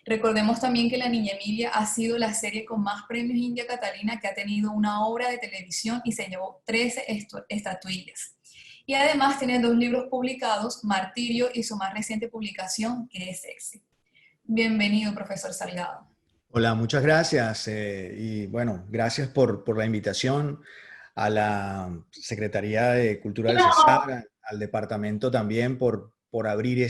Recordemos también que La Niña Emilia ha sido la serie con más premios India Catalina que ha tenido una obra de televisión y se llevó 13 estatuillas. Y además tiene 2 libros publicados, Martirio y su más reciente publicación, que es Sexy. Bienvenido, profesor Salgado. Hola, muchas gracias. Y bueno, gracias por la invitación a la Secretaría de Cultura del Cesar, al departamento también por abrir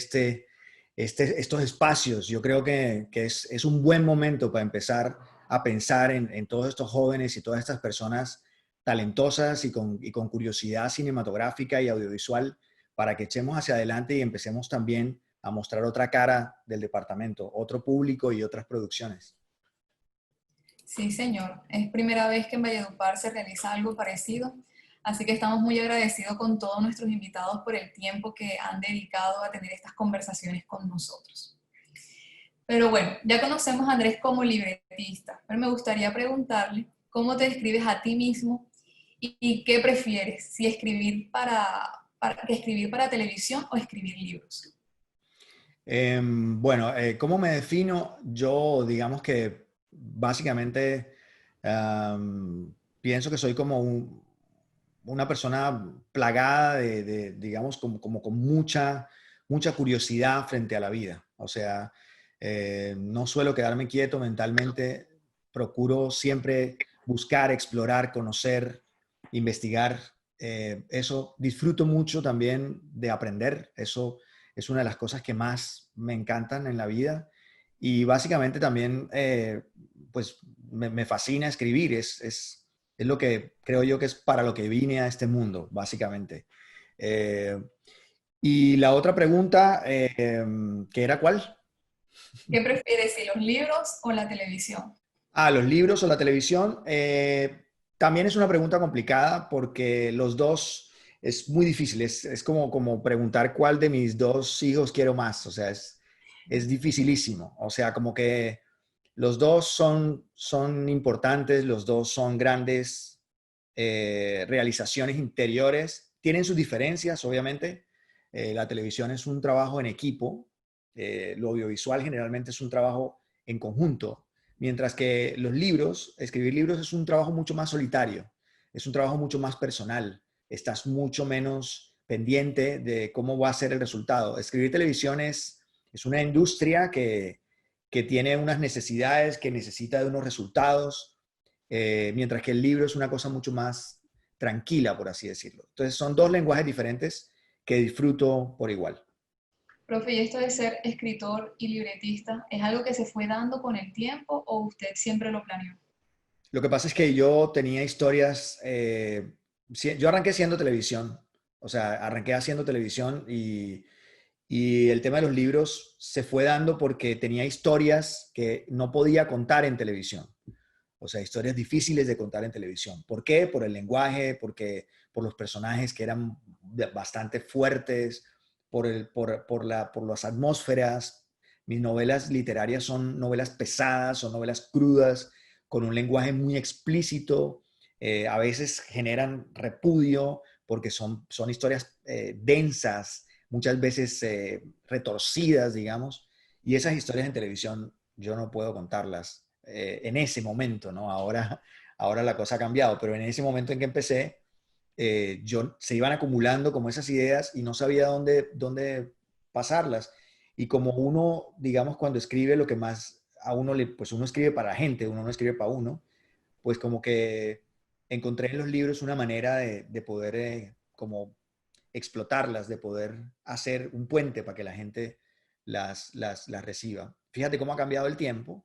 estos espacios. Yo creo que es un buen momento para empezar a pensar en todos estos jóvenes y todas estas personas talentosas y con curiosidad cinematográfica y audiovisual para que echemos hacia adelante y empecemos también a mostrar otra cara del departamento, otro público y otras producciones. Sí, señor. Es primera vez que en Valledupar se realiza algo parecido, así que estamos muy agradecidos con todos nuestros invitados por el tiempo que han dedicado a tener estas conversaciones con nosotros. Pero bueno, ya conocemos a Andrés como libretista, pero me gustaría preguntarle cómo te describes a ti mismo y qué prefieres, si escribir para televisión o escribir libros. Bueno, ¿cómo me defino? Yo, digamos que básicamente pienso que soy como una persona plagada digamos, como con mucha curiosidad frente a la vida. O sea, no suelo quedarme quieto mentalmente, procuro siempre buscar, explorar, conocer, investigar. Eso disfruto mucho también de aprender. Eso es una de las cosas que más me encantan en la vida. Y básicamente también, pues me fascina escribir. Es lo que creo yo que es para lo que vine a este mundo, básicamente. Eh, y la otra pregunta, ¿qué era cuál? ¿Qué prefieres, si los libros o la televisión? Ah, los libros o la televisión. También es una pregunta complicada porque los dos es muy difícil. Es como preguntar cuál de mis dos hijos quiero más. O sea, es dificilísimo. O sea, como que los dos son importantes, los dos son grandes realizaciones interiores. Tienen sus diferencias, obviamente. La televisión es un trabajo en equipo. Lo audiovisual generalmente es un trabajo en conjunto. Mientras que los libros, escribir libros es un trabajo mucho más solitario, es un trabajo mucho más personal, estás mucho menos pendiente de cómo va a ser el resultado. Escribir televisión es una industria que tiene unas necesidades, que necesita de unos resultados, mientras que el libro es una cosa mucho más tranquila, por así decirlo. Entonces son dos lenguajes diferentes que disfruto por igual. Profe, ¿y esto de ser escritor y libretista es algo que se fue dando con el tiempo o usted siempre lo planeó? Lo que pasa es que yo tenía historias, yo arranqué haciendo televisión, o sea, arranqué haciendo televisión y el tema de los libros se fue dando porque tenía historias que no podía contar en televisión, o sea, historias difíciles de contar en televisión. ¿Por qué? Por el lenguaje, por los personajes que eran bastante fuertes, por las atmósferas. Mis novelas literarias son novelas pesadas, son novelas crudas, con un lenguaje muy explícito. A veces generan repudio porque son historias densas, muchas veces retorcidas, digamos. Y esas historias en televisión yo no puedo contarlas en ese momento, ¿no? Ahora la cosa ha cambiado, pero en ese momento en que empecé, se iban acumulando como esas ideas y no sabía dónde pasarlas. Y como uno, digamos, cuando escribe lo que más a uno pues uno escribe para la gente, uno no escribe para uno, pues como que encontré en los libros una manera de poder como explotarlas, de poder hacer un puente para que la gente las reciba. Fíjate cómo ha cambiado el tiempo.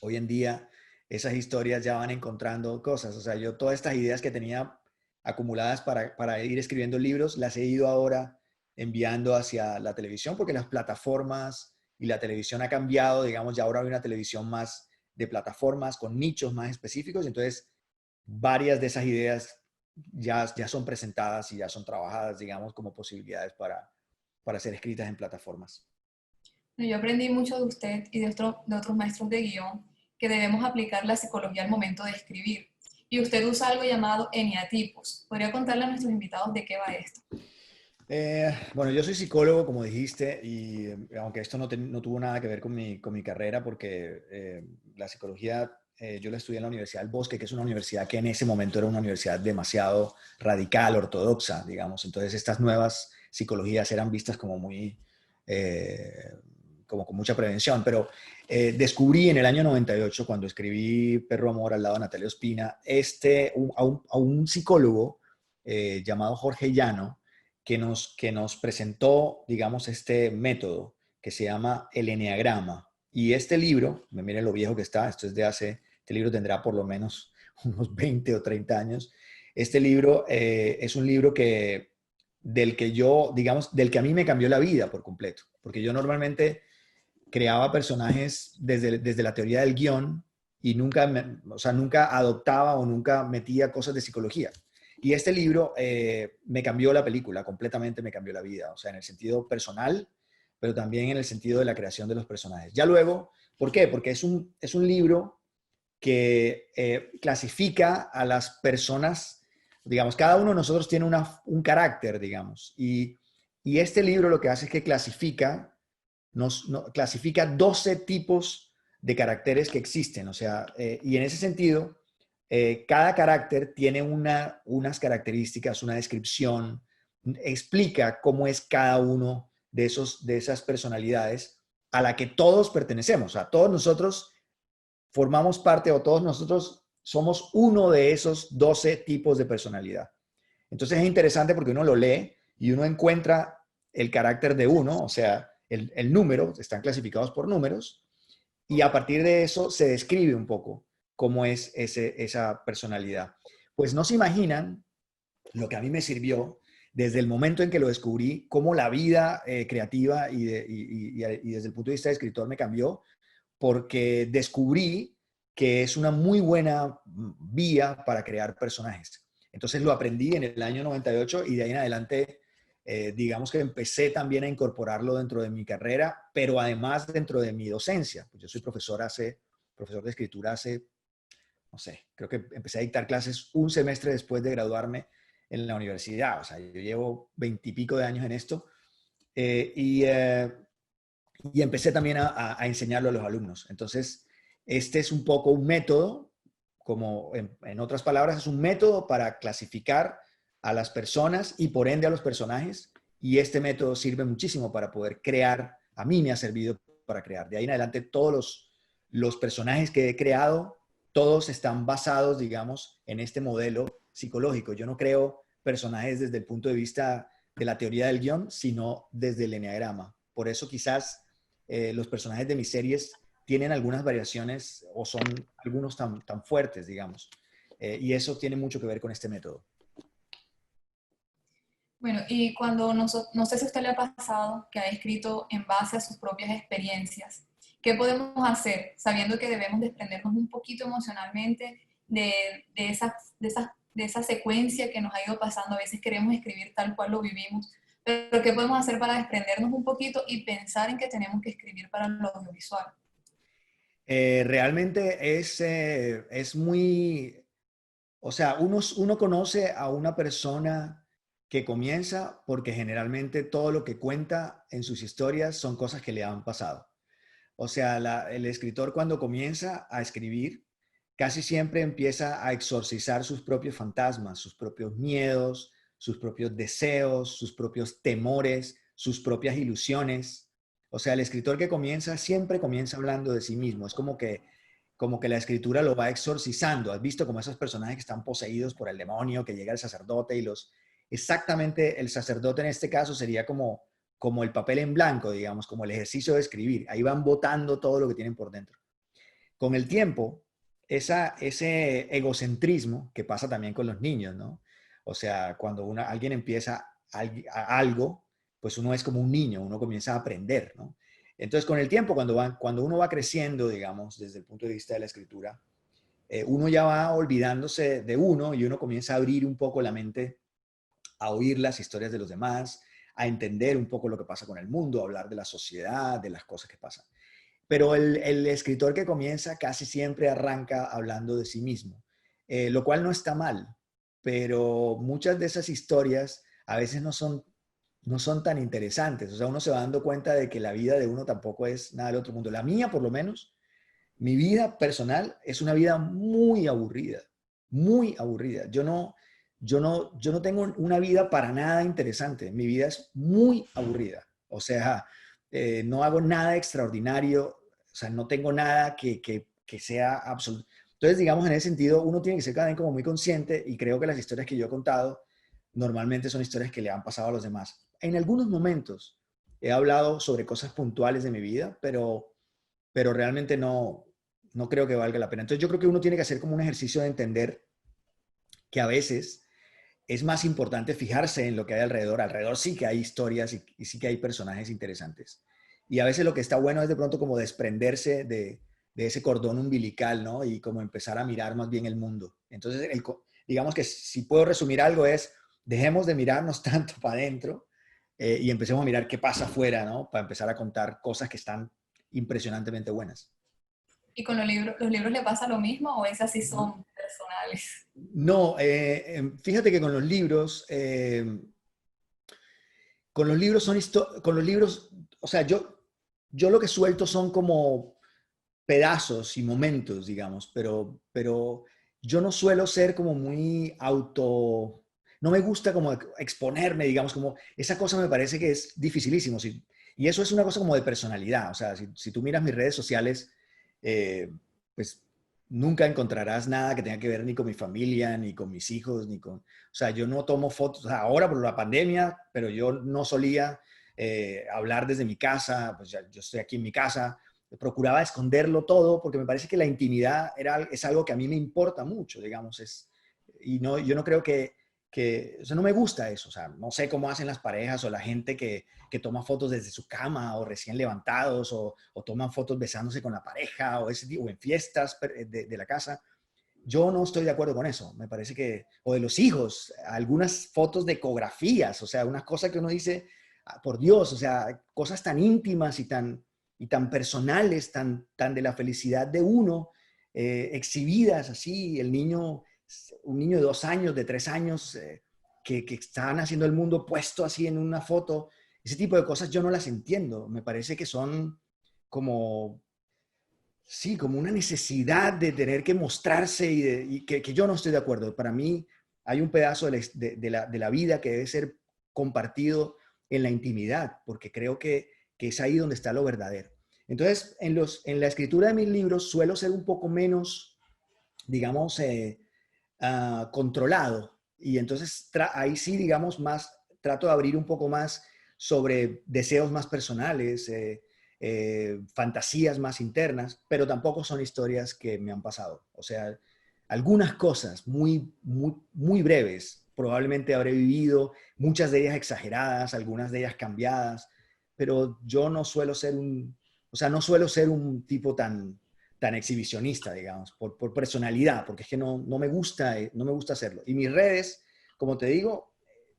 Hoy en día esas historias ya van encontrando cosas. O sea, yo todas estas ideas que tenía acumuladas para ir escribiendo libros, las he ido ahora enviando hacia la televisión porque las plataformas y la televisión ha cambiado, digamos, ya ahora hay una televisión más de plataformas con nichos más específicos, entonces varias de esas ideas ya son presentadas y ya son trabajadas, digamos, como posibilidades para ser escritas en plataformas. Yo aprendí mucho de usted y de otros maestros de guión que debemos aplicar la psicología al momento de escribir. Y usted usa algo llamado eneatipos. ¿Podría contarle a nuestros invitados de qué va esto? Bueno, yo soy psicólogo, como dijiste, y aunque esto no tuvo nada que ver con mi carrera, porque la psicología yo la estudié en la Universidad del Bosque, que es una universidad que en ese momento era una universidad demasiado radical, ortodoxa, digamos. Entonces estas nuevas psicologías eran vistas como muy, eh, como con mucha prevención. Pero descubrí en el año 98, cuando escribí Perro Amor al lado de Natalia Ospina, a un psicólogo llamado Jorge Llano, que nos presentó, digamos, este método que se llama el eneagrama. Y este libro, miren lo viejo que está, este libro tendrá por lo menos unos 20 o 30 años. Este libro es un libro del que yo, digamos, del que a mí me cambió la vida por completo, porque yo normalmente creaba personajes desde la teoría del guión y o sea, nunca adoptaba o nunca metía cosas de psicología. Y este libro me cambió la película, completamente me cambió la vida, o sea, en el sentido personal, pero también en el sentido de la creación de los personajes. Ya luego, ¿por qué? Porque es un libro que clasifica a las personas, digamos, cada uno de nosotros tiene un carácter, digamos, y este libro lo que hace es que clasifica 12 tipos de caracteres que existen, o sea, y en ese sentido, cada carácter tiene unas características, una descripción, explica cómo es cada uno de esas personalidades a la que todos pertenecemos, o sea, todos nosotros formamos parte o todos nosotros somos uno de esos 12 tipos de personalidad. Entonces es interesante porque uno lo lee y uno encuentra el carácter de uno, o sea, el número, están clasificados por números, y a partir de eso se describe un poco cómo es esa personalidad. Pues no se imaginan lo que a mí me sirvió desde el momento en que lo descubrí, cómo la vida creativa y desde el punto de vista de escritor me cambió, porque descubrí que es una muy buena vía para crear personajes. Entonces lo aprendí en el año 98 y de ahí en adelante, digamos que empecé también a incorporarlo dentro de mi carrera, pero además dentro de mi docencia. Pues yo soy profesor de escritura hace, no sé, creo que empecé a dictar clases un semestre después de graduarme en la universidad. O sea, yo llevo 20 y pico de años en esto. Eh, y, eh, y empecé también a enseñarlo a los alumnos. Entonces, este es un poco un método, como en otras palabras, es un método para clasificar a las personas y por ende a los personajes. Y este método sirve muchísimo para poder crear, a mí me ha servido para crear. De ahí en adelante todos los personajes que he creado, todos están basados, digamos, en este modelo psicológico. Yo no creo personajes desde el punto de vista de la teoría del guión, sino desde el eneagrama. Por eso quizás los personajes de mis series tienen algunas variaciones o son algunos tan fuertes, digamos. Y eso tiene mucho que ver con este método. Bueno, y cuando no sé si a usted le ha pasado que ha escrito en base a sus propias experiencias, ¿qué podemos hacer sabiendo que debemos desprendernos un poquito emocionalmente de esa secuencia que nos ha ido pasando? A veces queremos escribir tal cual lo vivimos, pero ¿qué podemos hacer para desprendernos un poquito y pensar en que tenemos que escribir para lo audiovisual? Realmente es muy, o sea, uno conoce a una persona que comienza porque generalmente todo lo que cuenta en sus historias son cosas que le han pasado. O sea, el escritor cuando comienza a escribir, casi siempre empieza a exorcizar sus propios fantasmas, sus propios miedos, sus propios deseos, sus propios temores, sus propias ilusiones. O sea, el escritor que comienza siempre comienza hablando de sí mismo. Es como que la escritura lo va exorcizando. ¿Has visto como esos personajes que están poseídos por el demonio, que llega el sacerdote y los... Exactamente, el sacerdote en este caso sería como el papel en blanco, digamos, como el ejercicio de escribir. Ahí van botando todo lo que tienen por dentro. Con el tiempo, ese egocentrismo que pasa también con los niños, ¿no? O sea, cuando alguien empieza algo, pues uno es como un niño, uno comienza a aprender, ¿no? Entonces, con el tiempo, cuando uno va creciendo, digamos, desde el punto de vista de la escritura, uno ya va olvidándose de uno y uno comienza a abrir un poco la mente a oír las historias de los demás, a entender un poco lo que pasa con el mundo, a hablar de la sociedad, de las cosas que pasan. Pero el escritor que comienza casi siempre arranca hablando de sí mismo, lo cual no está mal, pero muchas de esas historias a veces no son no son tan interesantes. O sea, uno se va dando cuenta de que la vida de uno tampoco es nada del otro mundo. La mía, por lo menos, mi vida personal es una vida muy aburrida, muy aburrida. Yo no tengo una vida para nada interesante. Mi vida es muy aburrida. O sea, no hago nada extraordinario. O sea, no tengo nada que sea absoluto. Entonces, digamos, en ese sentido, uno tiene que ser cada vez como muy consciente y creo que las historias que yo he contado normalmente son historias que le han pasado a los demás. En algunos momentos he hablado sobre cosas puntuales de mi vida, pero realmente no creo que valga la pena. Entonces yo creo que uno tiene que hacer como un ejercicio de entender que a veces es más importante fijarse en lo que hay alrededor. Alrededor sí que hay historias y sí que hay personajes interesantes. Y a veces lo que está bueno es de pronto como desprenderse de ese cordón umbilical, ¿no? Y como empezar a mirar más bien el mundo. Entonces, digamos que si puedo resumir algo es, dejemos de mirarnos tanto para adentro y empecemos a mirar qué pasa afuera, ¿no? Para empezar a contar cosas que están impresionantemente buenas. ¿Y con los libros le pasa lo mismo o esas sí son personales? No, fíjate que con los libros con los libros, o sea, yo lo que suelto son como pedazos y momentos, digamos, pero yo no suelo ser como muy no me gusta como exponerme, digamos, como esa cosa me parece que es dificilísimo. Y eso es una cosa como de personalidad, o sea, si tú miras mis redes sociales, eh, pues nunca encontrarás nada que tenga que ver ni con mi familia, ni con mis hijos, o sea, yo no tomo fotos, o sea, ahora por la pandemia, pero yo no solía hablar desde mi casa, pues ya, yo estoy aquí en mi casa, procuraba esconderlo todo porque me parece que la intimidad es algo que a mí me importa mucho, digamos, y no, yo no creo o sea, no me gusta eso, o sea, no sé cómo hacen las parejas o la gente que toma fotos desde su cama o recién levantados o toman fotos besándose con la pareja o en fiestas de la casa. Yo no estoy de acuerdo con eso. Me parece o de los hijos, algunas fotos de ecografías, o sea, unas cosas que uno dice, "Ah, por Dios, o sea, cosas tan íntimas y tan personales, tan de la felicidad de uno, exhibidas así, un niño de 2 años, de 3 años, que están haciendo el mundo puesto así en una foto, ese tipo de cosas yo no las entiendo. Me parece que son como sí, como una necesidad de tener que mostrarse y que yo no estoy de acuerdo. Para mí hay un pedazo de la vida que debe ser compartido en la intimidad, porque creo que es ahí donde está lo verdadero. Entonces, en la escritura de mis libros suelo ser un poco menos, digamos, controlado. Y entonces ahí sí, digamos, trato de abrir un poco más sobre deseos más personales, fantasías más internas, pero tampoco son historias que me han pasado. O sea, algunas cosas muy, muy, muy breves, probablemente habré vivido, muchas de ellas exageradas, algunas de ellas cambiadas, pero yo no suelo ser o sea, no suelo ser un tipo tan exhibicionista, digamos, por personalidad, porque es que no me gusta hacerlo. Y mis redes, como te digo,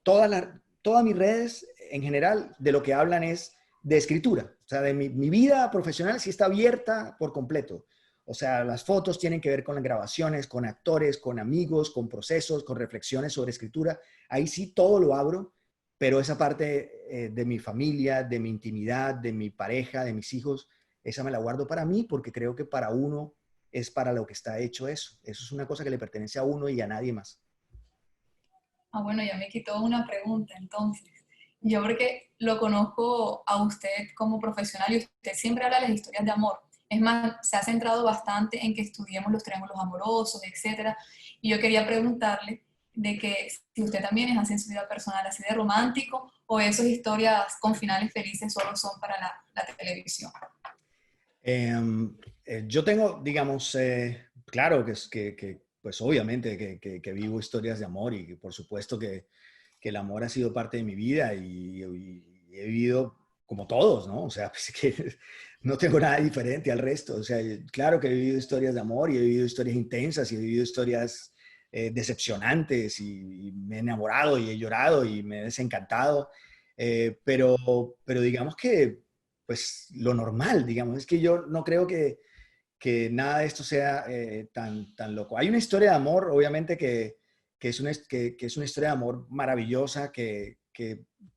todas mis redes en general de lo que hablan es de escritura. O sea, de mi vida profesional sí está abierta por completo. O sea, las fotos tienen que ver con las grabaciones, con actores, con amigos, con procesos, con reflexiones sobre escritura. Ahí sí todo lo abro, pero esa parte de mi familia, de mi intimidad, de mi pareja, de mis hijos, esa me la guardo para mí porque creo que para uno es para lo que está hecho eso. Eso es una cosa que le pertenece a uno y a nadie más. Ah, bueno, ya me quitó una pregunta entonces. Yo porque lo conozco a usted como profesional y usted siempre habla de las historias de amor. Es más, se ha centrado bastante en que estudiemos los triángulos amorosos, etcétera. Y yo quería preguntarle de que si usted también es así en su vida personal, así de romántico, o esas historias con finales felices solo son para la televisión. Yo tengo, digamos, claro pues obviamente que vivo historias de amor y que por supuesto que el amor ha sido parte de mi vida y he vivido como todos, ¿no? O sea, pues que no tengo nada diferente al resto. O sea, claro que he vivido historias de amor y he vivido historias intensas y he vivido historias decepcionantes y me he enamorado y he llorado y me he desencantado. Pero digamos que, pues lo normal, digamos, es que yo no creo que nada de esto sea tan loco. Hay una historia de amor, obviamente, que es una historia de amor maravillosa, que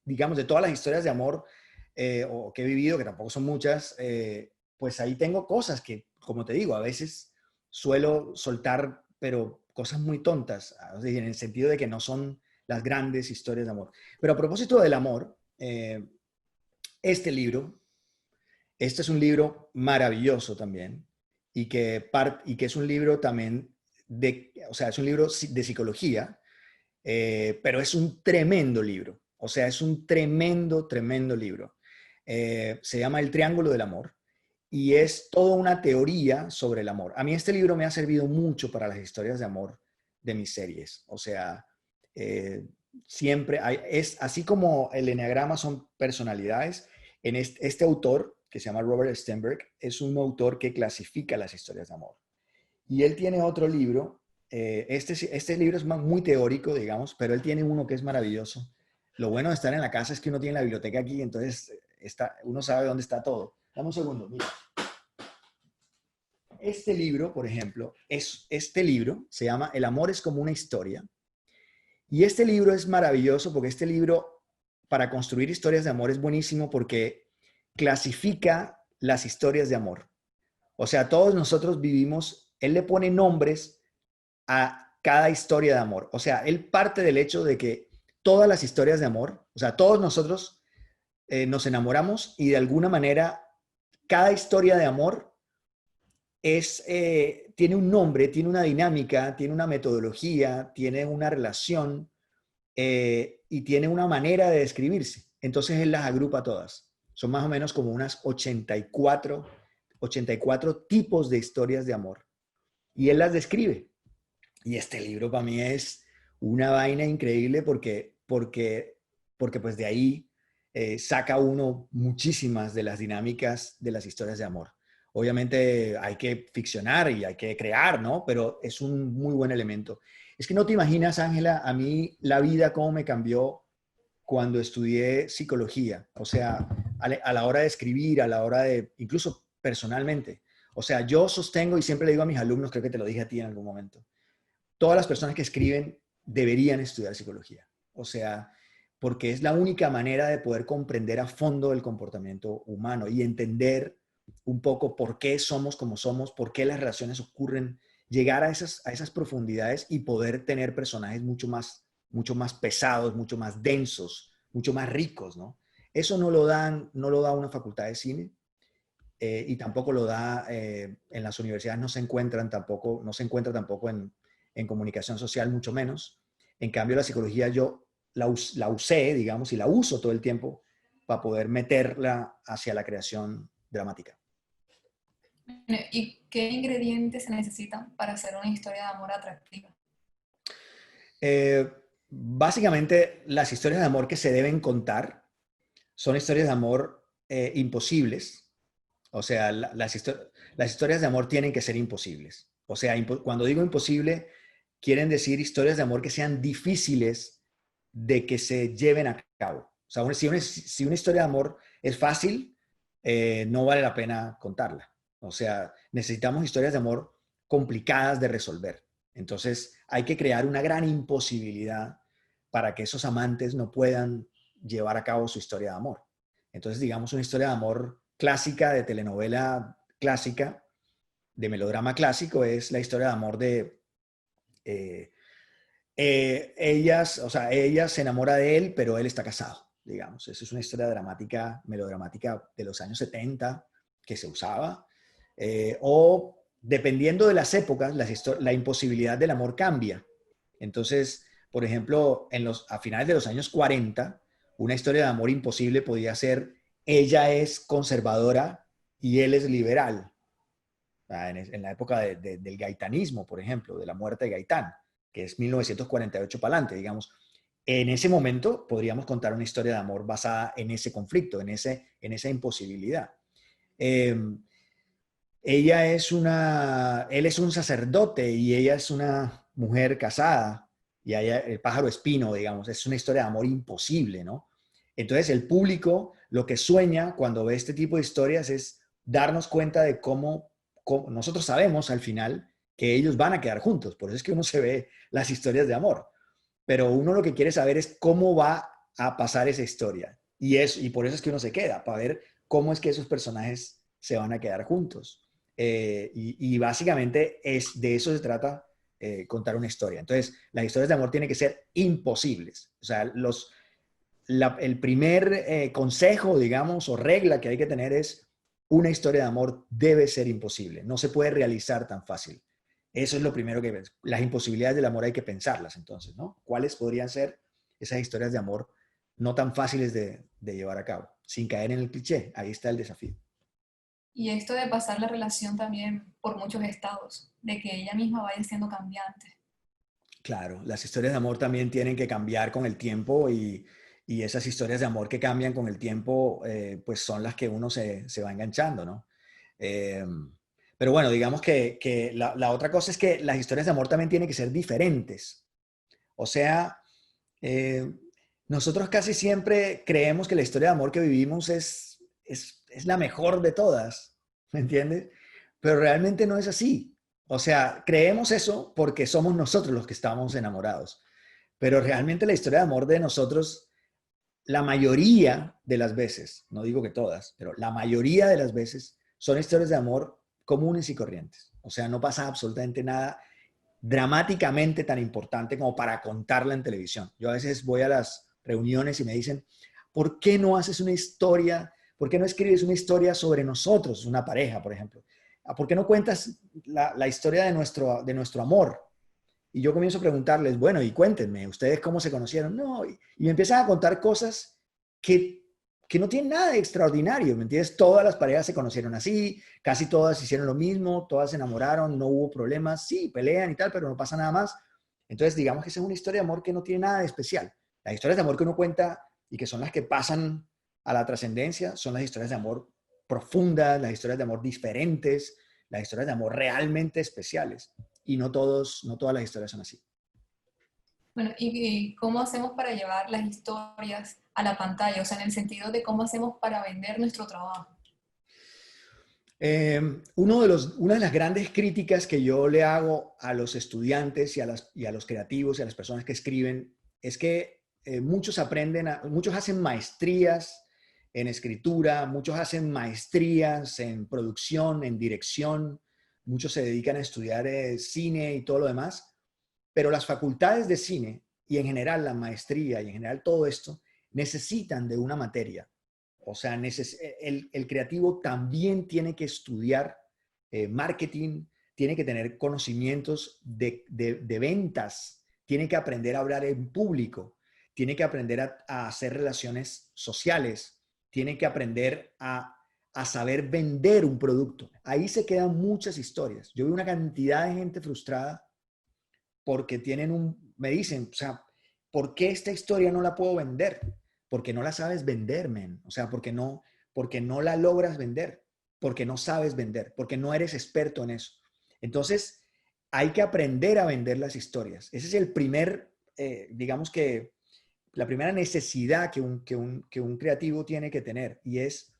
digamos, de todas las historias de amor o que he vivido, que tampoco son muchas, pues ahí tengo cosas que, como te digo, a veces suelo soltar, pero cosas muy tontas, o sea, en el sentido de que no son las grandes historias de amor. Pero a propósito del amor, este libro, este es un libro maravilloso también y que es un libro también o sea, es un libro de psicología, pero es un tremendo libro. O sea, es un tremendo, tremendo libro. Se llama El Triángulo del Amor y es toda una teoría sobre el amor. A mí este libro me ha servido mucho para las historias de amor de mis series. O sea, eh, siempre es así como el eneagrama son personalidades. En este autor, que se llama Robert Stenberg, es un autor que clasifica las historias de amor. Y él tiene otro libro, este libro es muy teórico, digamos, pero él tiene uno que es maravilloso. Lo bueno de estar en la casa es que uno tiene la biblioteca aquí, entonces uno sabe dónde está todo. Dame un segundo, mira. Este libro, por ejemplo, este libro se llama El amor es como una historia. Y este libro es maravilloso porque este libro, para construir historias de amor, es buenísimo porque clasifica las historias de amor. O sea, todos nosotros vivimos, él le pone nombres a cada historia de amor. O sea, él parte del hecho de que todas las historias de amor, o sea, todos nosotros nos enamoramos y de alguna manera cada historia de amor tiene un nombre, tiene una dinámica, tiene una metodología, tiene una relación y tiene una manera de describirse. Entonces él las agrupa todas. Son más o menos como unas 84 tipos de historias de amor. Y él las describe. Y este libro para mí es una vaina increíble porque pues de ahí saca uno muchísimas de las dinámicas de las historias de amor. Obviamente hay que ficcionar y hay que crear, ¿no? Pero es un muy buen elemento. Es que no te imaginas, Ángela, a mí la vida cómo me cambió cuando estudié psicología. O sea, a la hora de escribir, a la hora de, incluso personalmente. O sea, yo sostengo y siempre le digo a mis alumnos, creo que te lo dije a ti en algún momento, todas las personas que escriben deberían estudiar psicología. O sea, porque es la única manera de poder comprender a fondo el comportamiento humano y entender un poco por qué somos como somos, por qué las relaciones ocurren, llegar a esas profundidades y poder tener personajes mucho más pesados, mucho más densos, mucho más ricos, ¿no? Eso no lo da una facultad de cine, y tampoco lo da en las universidades, no se encuentra tampoco en comunicación social, mucho menos. En cambio, la psicología yo la usé, digamos, y la uso todo el tiempo para poder meterla hacia la creación dramática. ¿Y qué ingredientes se necesitan para hacer una historia de amor atractiva? Eh, Básicamente, las historias de amor que se deben contar son historias de amor imposibles. O sea, las historias de amor tienen que ser imposibles. O sea, cuando digo imposible, quieren decir historias de amor que sean difíciles de que se lleven a cabo. O sea, si una historia de amor es fácil, no vale la pena contarla. O sea, necesitamos historias de amor complicadas de resolver. Entonces, hay que crear una gran imposibilidad para que esos amantes no puedan llevar a cabo su historia de amor. Entonces, digamos, una historia de amor clásica, de telenovela clásica, de melodrama clásico, es la historia de amor de eh, o sea, ella se enamora de él, pero él está casado, digamos. Esa es una historia dramática, melodramática de los años 70 que se usaba. O dependiendo de las épocas, la imposibilidad del amor cambia. Entonces, por ejemplo, a finales de los años 40, una historia de amor imposible podía ser ella es conservadora y él es liberal. En la época del gaitanismo, por ejemplo, de la muerte de Gaitán, que es 1948 para adelante, digamos. En ese momento podríamos contar una historia de amor basada en ese conflicto, en esa imposibilidad. Eh, él es un sacerdote y ella es una mujer casada y el pájaro espino, digamos, es una historia de amor imposible, ¿no? Entonces el público lo que sueña cuando ve este tipo de historias es darnos cuenta de cómo nosotros sabemos al final que ellos van a quedar juntos, por eso es que uno se ve las historias de amor, pero uno lo que quiere saber es cómo va a pasar esa historia. Y por eso es que uno se queda, para ver cómo es que esos personajes se van a quedar juntos. Y básicamente de eso se trata, contar una historia. Entonces, las historias de amor tienen que ser imposibles. O sea, el primer consejo, digamos, o regla que hay que tener es: una historia de amor debe ser imposible. No se puede realizar tan fácil. Eso es lo primero que ves. Las imposibilidades del amor hay que pensarlas entonces, ¿no? ¿Cuáles podrían ser esas historias de amor no tan fáciles de llevar a cabo? Sin caer en el cliché. Ahí está el desafío. Y esto de pasar la relación también por muchos estados, de que ella misma vaya siendo cambiante. Claro, las historias de amor también tienen que cambiar con el tiempo y esas historias de amor que cambian con el tiempo, pues son las que uno se va enganchando, ¿no? Eh, pero bueno, digamos que la otra cosa es que las historias de amor también tienen que ser diferentes. O sea, eh, nosotros casi siempre creemos que la historia de amor que vivimos es la mejor de todas, ¿me entiendes? Pero realmente no es así. O sea, creemos eso porque somos nosotros los que estamos enamorados. Pero realmente la historia de amor de nosotros, la mayoría de las veces, no digo que todas, pero la mayoría de las veces son historias de amor comunes y corrientes. O sea, no pasa absolutamente nada dramáticamente tan importante como para contarla en televisión. Yo a veces voy a las reuniones y me dicen: ¿por qué no haces una historia? ¿Por qué no escribes una historia sobre nosotros, una pareja, por ejemplo? ¿Por qué no cuentas la historia de nuestro amor? Y yo comienzo a preguntarles: bueno, y cuéntenme, ¿ustedes cómo se conocieron? No, y me empiezan a contar cosas que, que no tienen nada de extraordinario, ¿me entiendes? Todas las parejas se conocieron así, casi todas hicieron lo mismo, todas se enamoraron, no hubo problemas, sí, pelean y tal, pero no pasa nada más. Entonces, digamos que esa es una historia de amor que no tiene nada de especial. Las historias de amor que uno cuenta y que son las que pasan a la trascendencia son las historias de amor profundas, las historias de amor diferentes, las historias de amor realmente especiales. Y no todas las historias son así. Bueno, ¿y cómo hacemos para llevar las historias a la pantalla? O sea, en el sentido de cómo hacemos para vender nuestro trabajo. Una de las grandes críticas que yo le hago a los estudiantes y a los creativos y a las personas que escriben es que muchos hacen maestrías en escritura, muchos hacen maestrías en producción, en dirección, muchos se dedican a estudiar cine y todo lo demás, pero las facultades de cine y en general la maestría y en general todo esto necesitan de una materia. O sea, el creativo también tiene que estudiar marketing, tiene que tener conocimientos de ventas, tiene que aprender a hablar en público, tiene que aprender a hacer relaciones sociales, tiene que aprender a saber vender un producto. Ahí se quedan muchas historias. Yo veo una cantidad de gente frustrada porque me dicen, o sea, ¿por qué esta historia no la puedo vender? Porque no la sabes vender, men. O sea, porque no la logras vender, porque no sabes vender, porque no eres experto en eso. Entonces, hay que aprender a vender las historias. Ese es el primer, digamos que, la primera necesidad que un creativo tiene que tener, y es: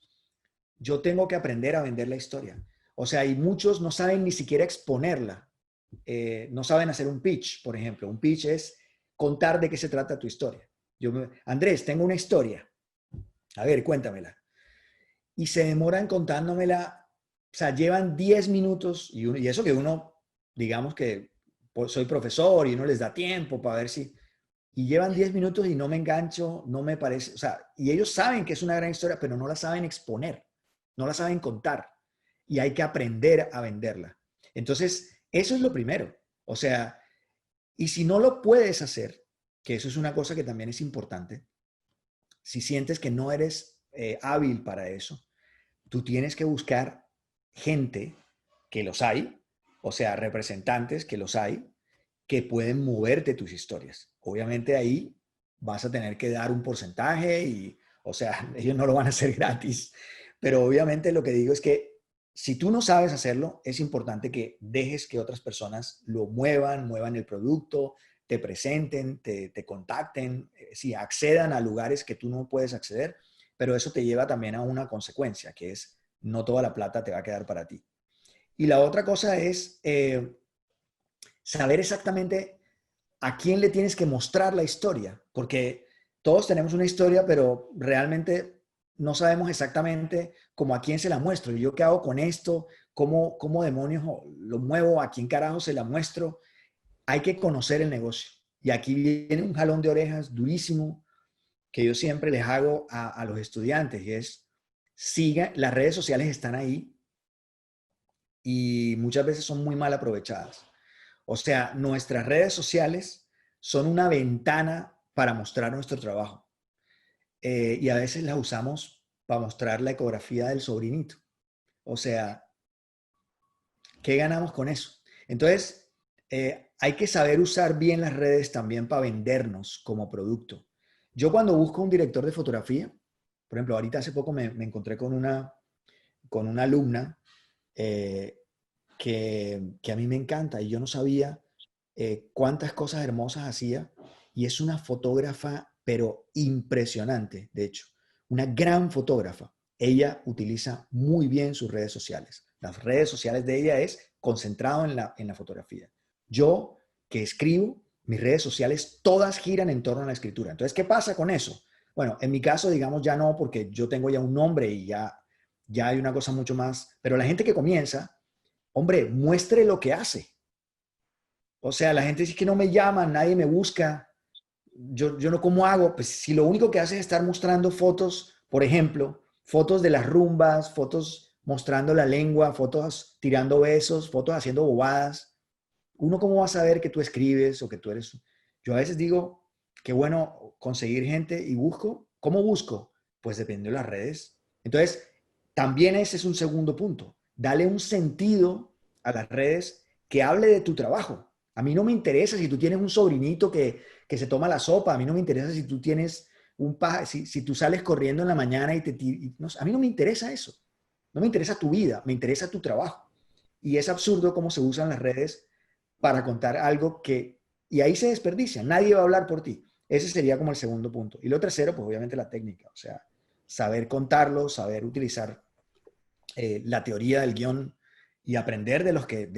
yo tengo que aprender a vender la historia. O sea, y muchos no saben ni siquiera exponerla. No saben hacer un pitch, por ejemplo. Un pitch es contar de qué se trata tu historia. Andrés, tengo una historia. A ver, cuéntamela. Y se demoran contándomela, o sea, llevan 10 minutos y eso que uno, digamos que soy profesor y uno les da tiempo para ver si... Y llevan 10 minutos y no me engancho, no me parece, o sea, y ellos saben que es una gran historia, pero no la saben exponer, no la saben contar. Y hay que aprender a venderla. Entonces, eso es lo primero. O sea, y si no lo puedes hacer, que eso es una cosa que también es importante, si sientes que no eres hábil para eso, tú tienes que buscar gente, que los hay, o sea, representantes, que los hay, que pueden moverte tus historias. Obviamente ahí vas a tener que dar un porcentaje y, o sea, ellos no lo van a hacer gratis, pero obviamente lo que digo es que si tú no sabes hacerlo, es importante que dejes que otras personas lo muevan el producto, te presenten, te contacten, sí, accedan a lugares que tú no puedes acceder, pero eso te lleva también a una consecuencia, que es: no toda la plata te va a quedar para ti. Y la otra cosa es saber exactamente a quién le tienes que mostrar la historia, porque todos tenemos una historia, pero realmente no sabemos exactamente cómo a quién se la muestro. ¿Yo qué hago con esto? ¿Cómo demonios lo muevo? ¿A quién carajo se la muestro? Hay que conocer el negocio. Y aquí viene un jalón de orejas durísimo que yo siempre les hago a los estudiantes y es, sigan, las redes sociales están ahí y muchas veces son muy mal aprovechadas. O sea, nuestras redes sociales son una ventana para mostrar nuestro trabajo. Y a veces las usamos para mostrar la ecografía del sobrinito. O sea, ¿qué ganamos con eso? Entonces, hay que saber usar bien las redes también para vendernos como producto. Yo cuando busco un director de fotografía, por ejemplo, ahorita hace poco me encontré con una alumna eh, que a mí me encanta y yo no sabía cuántas cosas hermosas hacía y es una fotógrafa, pero impresionante, de hecho, una gran fotógrafa. Ella utiliza muy bien sus redes sociales. Las redes sociales de ella es concentrado en la fotografía. Yo, que escribo, mis redes sociales todas giran en torno a la escritura. Entonces, ¿qué pasa con eso? Bueno, en mi caso, digamos, ya no, porque yo tengo ya un nombre y ya hay una cosa mucho más, pero la gente que comienza, hombre, muestre lo que hace. O sea, la gente dice que no me llaman, nadie me busca. Yo no, ¿cómo hago? Pues si lo único que hace es estar mostrando fotos, por ejemplo, fotos de las rumbas, fotos mostrando la lengua, fotos tirando besos, fotos haciendo bobadas, ¿uno cómo va a saber que tú escribes o que tú eres? Yo a veces digo, qué bueno conseguir gente y busco. ¿Cómo busco? Pues depende de las redes. Entonces, también ese es un segundo punto. Dale un sentido a las redes que hable de tu trabajo. A mí no me interesa si tú tienes un sobrinito que se toma la sopa. A mí no me interesa si tú tienes si tú sales corriendo en la mañana no, a mí no me interesa eso. No me interesa tu vida, me interesa tu trabajo. Y es absurdo cómo se usan las redes para contar algo que, y ahí se desperdicia, nadie va a hablar por ti. Ese sería como el segundo punto. Y lo tercero, pues obviamente la técnica, o sea, saber contarlo, saber utilizar la teoría del guión y aprender de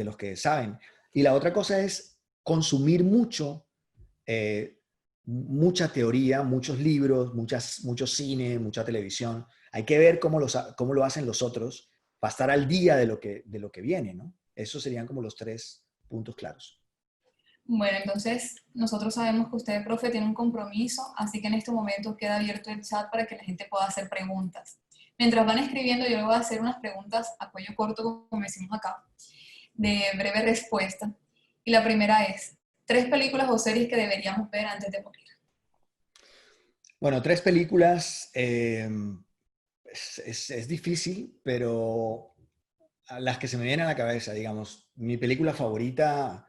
los que saben. Y la otra cosa es consumir mucho, mucha teoría, muchos libros, mucho cine, mucha televisión. Hay que ver cómo lo hacen los otros para estar al día de lo que viene, ¿no? Esos serían como los tres puntos claros. Bueno, entonces nosotros sabemos que usted, profe, tiene un compromiso, así que en este momento queda abierto el chat para que la gente pueda hacer preguntas. Mientras van escribiendo, yo le voy a hacer unas preguntas a cuello corto, como decimos acá, de breve respuesta. Y la primera es, tres películas o series que deberíamos ver antes de morir. Bueno, tres películas es difícil, pero las que se me vienen a la cabeza, digamos, mi película favorita,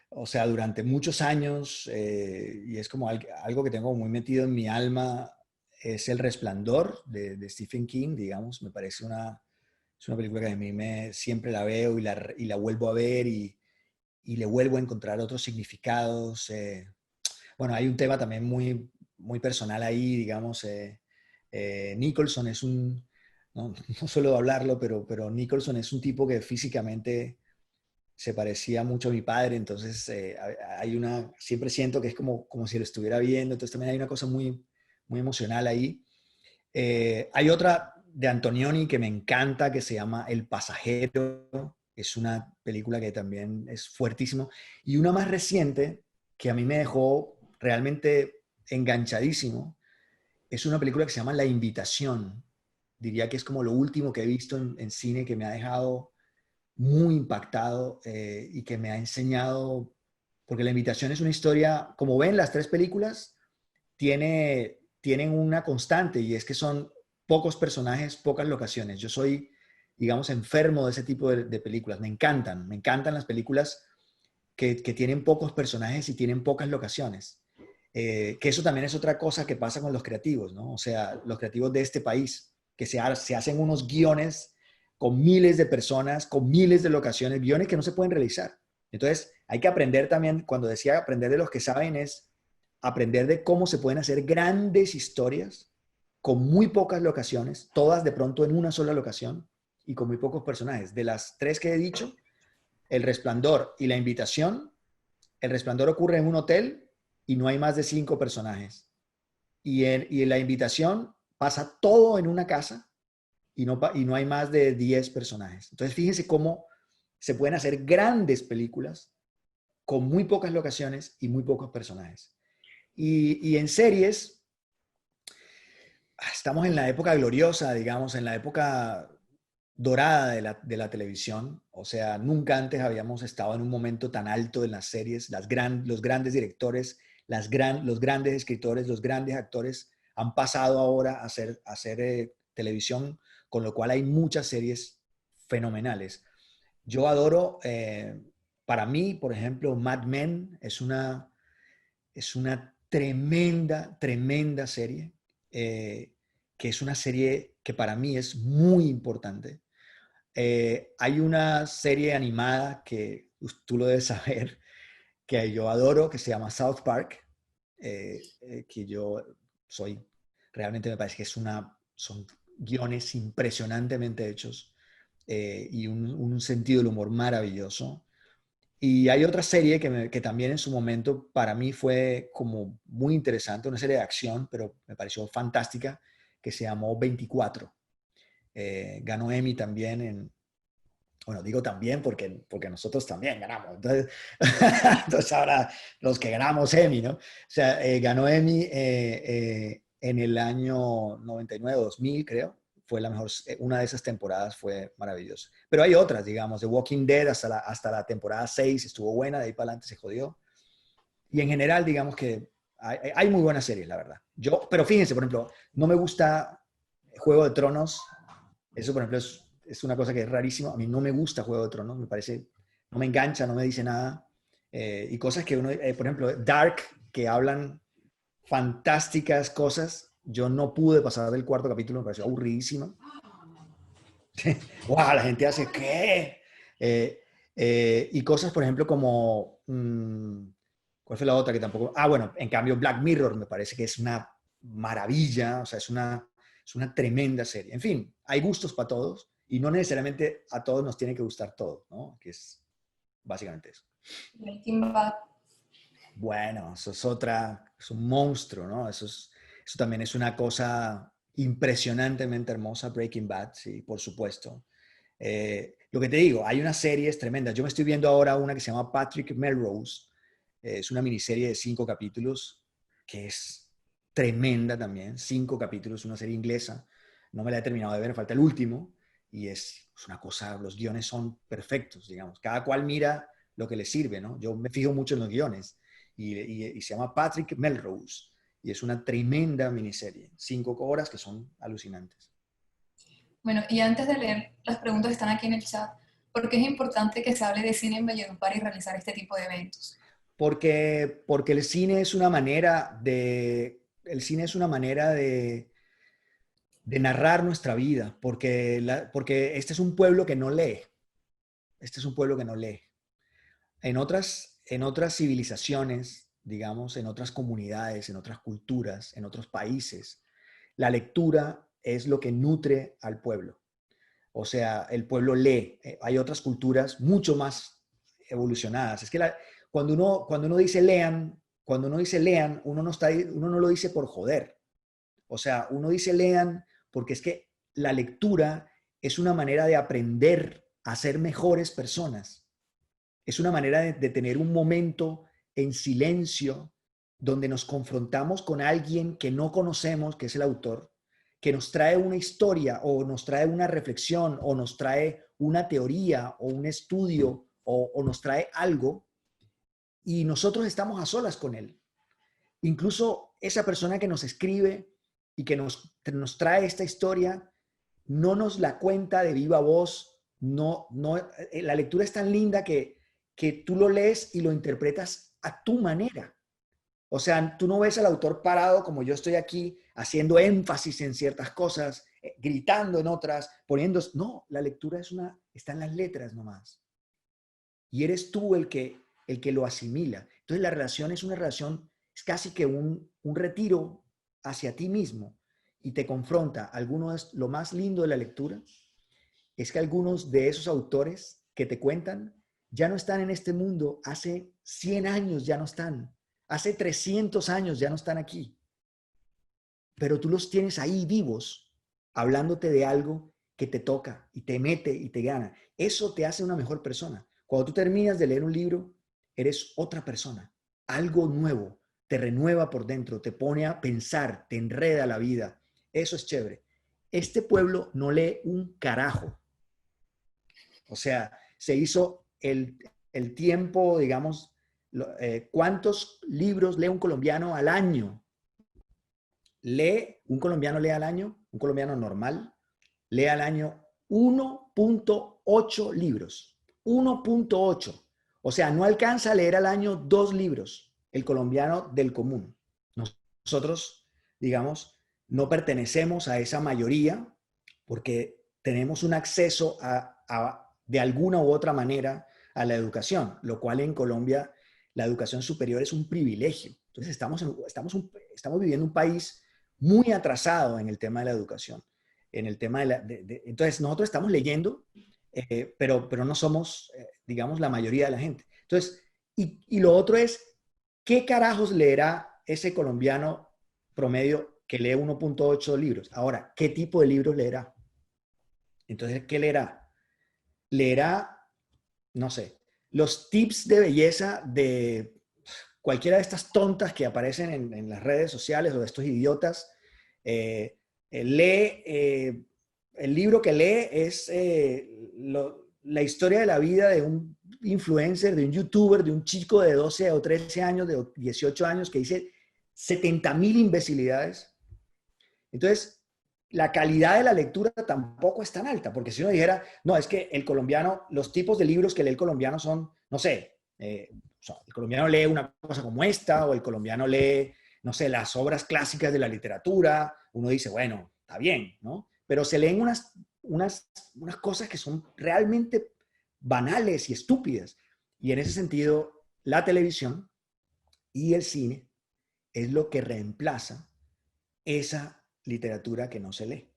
o sea, durante muchos años, y es como algo que tengo muy metido en mi alma, es El Resplandor de Stephen King, digamos, me parece es una película que a mí siempre la veo y la vuelvo a ver y le vuelvo a encontrar otros significados. Bueno, hay un tema también muy personal ahí, digamos. Nicholson es no, no suelo hablarlo, pero Nicholson es un tipo que físicamente se parecía mucho a mi padre, entonces siempre siento que es como si lo estuviera viendo, entonces también hay una cosa muy emocional ahí. Hay otra de Antonioni que me encanta, que se llama El Pasajero, es una película que también es fuertísimo, y una más reciente que a mí me dejó realmente enganchadísimo, es una película que se llama La Invitación. Diría que es como lo último que he visto en cine que me ha dejado muy impactado y que me ha enseñado, porque La Invitación es una historia, como ven las tres películas, tienen una constante y es que son pocos personajes, pocas locaciones. Yo soy, digamos, enfermo de ese tipo de películas. Me encantan las películas que tienen pocos personajes y tienen pocas locaciones. Que eso también es otra cosa que pasa con los creativos, ¿no? O sea, los creativos de este país, que se hacen unos guiones con miles de personas, con miles de locaciones, guiones que no se pueden realizar. Entonces, hay que aprender también, cuando decía aprender de los que saben, es aprender de cómo se pueden hacer grandes historias con muy pocas locaciones, todas de pronto en una sola locación y con muy pocos personajes. De las tres que he dicho, El Resplandor y La Invitación, El Resplandor ocurre en un hotel y no hay más de 5 personajes. y en la invitación pasa todo en una casa y no hay más de 10 personajes. Entonces, fíjense cómo se pueden hacer grandes películas con muy pocas locaciones y muy pocos personajes. Y en series, estamos en la época gloriosa, digamos, en la época dorada de la televisión. O sea, nunca antes habíamos estado en un momento tan alto en las series. Los grandes directores, los grandes escritores, los grandes actores han pasado ahora a hacer televisión, con lo cual hay muchas series fenomenales. Yo adoro, para mí, por ejemplo, Mad Men es una tremenda, tremenda serie, que es una serie que para mí es muy importante. Hay una serie animada que tú lo debes saber, que yo adoro, que se llama South Park, que yo soy, realmente me parece que son guiones impresionantemente hechos, y un sentido del humor maravilloso. Y hay otra serie que también en su momento para mí fue como muy interesante, una serie de acción, pero me pareció fantástica, que se llamó 24. Ganó Emmy también bueno, digo también porque nosotros también ganamos. Entonces, entonces ahora los que ganamos Emmy, ¿no? O sea, ganó Emmy en el año 99, 2000, creo. Fue la mejor, una de esas temporadas fue maravillosa. Pero hay otras, digamos, The Walking Dead hasta la temporada 6 estuvo buena, de ahí para adelante se jodió. Y en general, digamos que hay muy buenas series, la verdad. Pero fíjense, por ejemplo, no me gusta Juego de Tronos. Eso, por ejemplo, es una cosa que es rarísima. A mí no me gusta Juego de Tronos, me parece, no me engancha, no me dice nada. Y cosas que uno, por ejemplo, Dark, que hablan fantásticas cosas. Yo no pude pasar del cuarto capítulo, me pareció aburridísima. ¡Wow! La gente hace, ¿qué? Eh, y cosas, por ejemplo, como, ¿cuál fue la otra que tampoco? Ah, bueno, en cambio Black Mirror me parece que es una maravilla, o sea, es una tremenda serie. En fin, hay gustos para todos y no necesariamente a todos nos tiene que gustar todo, ¿no? Que es básicamente eso. Breaking Bad. Bueno, eso es es un monstruo, ¿no? Eso también es una cosa impresionantemente hermosa, Breaking Bad, sí, por supuesto. Lo que te digo, hay unas series tremendas. Yo me estoy viendo ahora una que se llama Patrick Melrose. Es una miniserie de 5 capítulos que es tremenda también. 5 capítulos, una serie inglesa. No me la he terminado de ver, falta el último. Y es una cosa, los guiones son perfectos, digamos. Cada cual mira lo que le sirve, ¿no? Yo me fijo mucho en los guiones. Y se llama Patrick Melrose. Y es una tremenda miniserie. 5 horas que son alucinantes. Bueno, y antes de leer las preguntas que están aquí en el chat, ¿por qué es importante que se hable de cine en Valledupar y realizar este tipo de eventos? Porque el cine es una manera de narrar nuestra vida, porque este es un pueblo que no lee, este es un pueblo que no lee. En otras civilizaciones, digamos, en otras comunidades, en otras culturas, en otros países, la lectura es lo que nutre al pueblo. O sea, el pueblo lee. Hay otras culturas mucho más evolucionadas. Es que cuando uno dice lean, uno no lo dice por joder. O sea, uno dice lean porque es que la lectura es una manera de aprender a ser mejores personas. Es una manera de tener un momento en silencio donde nos confrontamos con alguien que no conocemos, que es el autor, que nos trae una historia o nos trae una reflexión o nos trae una teoría o un estudio o nos trae algo y nosotros estamos a solas con él. Incluso esa persona que nos escribe y que nos trae esta historia no nos la cuenta de viva voz. La lectura es tan linda que tú lo lees y lo interpretas a tu manera. O sea, tú no ves al autor parado como yo estoy aquí, haciendo énfasis en ciertas cosas, gritando en otras, poniendo... No, la lectura está en las letras nomás. Y eres tú el que lo asimila. Entonces la relación es una relación, es casi que un retiro hacia ti mismo y te confronta. Lo más lindo de la lectura es que algunos de esos autores que te cuentan ya no están en este mundo, hace 100 años ya no están, hace 300 años ya no están aquí. pero tú los tienes ahí vivos, hablándote de algo que te toca y te mete y te gana. Eso te hace una mejor persona. Cuando tú terminas de leer un libro, eres otra persona, algo nuevo, te renueva por dentro, te pone a pensar, te enreda la vida. Eso es chévere. Este pueblo no lee un carajo. O sea, se hizo el tiempo, digamos, ¿cuántos libros lee un colombiano al año? Un colombiano lee al año, un colombiano normal, lee al año 1.8 libros. 1.8. O sea, no alcanza a leer al año 2 libros, el colombiano del común. Nosotros, digamos, no pertenecemos a esa mayoría porque tenemos un acceso de alguna u otra manera a la educación, lo cual en Colombia la educación superior es un privilegio. Entonces estamos viviendo un país muy atrasado en el tema de la educación. En el tema entonces nosotros estamos leyendo, pero no somos, digamos, la mayoría de la gente. Entonces, y lo otro es, ¿qué carajos leerá ese colombiano promedio que lee 1.8 libros? Ahora, ¿qué tipo de libros leerá? Entonces, ¿qué leerá? Leerá, no sé, los tips de belleza de cualquiera de estas tontas que aparecen en las redes sociales o de estos idiotas. El libro que lee es la historia de la vida de un influencer, de un youtuber, de un chico de 12 o 13 años, de 18 años, que dice 70.000 imbecilidades. Entonces, la calidad de la lectura tampoco es tan alta, porque si uno dijera, no, es que el colombiano, los tipos de libros que lee el colombiano son, no sé, o sea, el colombiano lee una cosa como esta, o el colombiano lee, no sé, las obras clásicas de la literatura, uno dice, bueno, está bien, ¿no? Pero se leen unas cosas que son realmente banales y estúpidas. Y en ese sentido, la televisión y el cine es lo que reemplaza esa literatura que no se lee.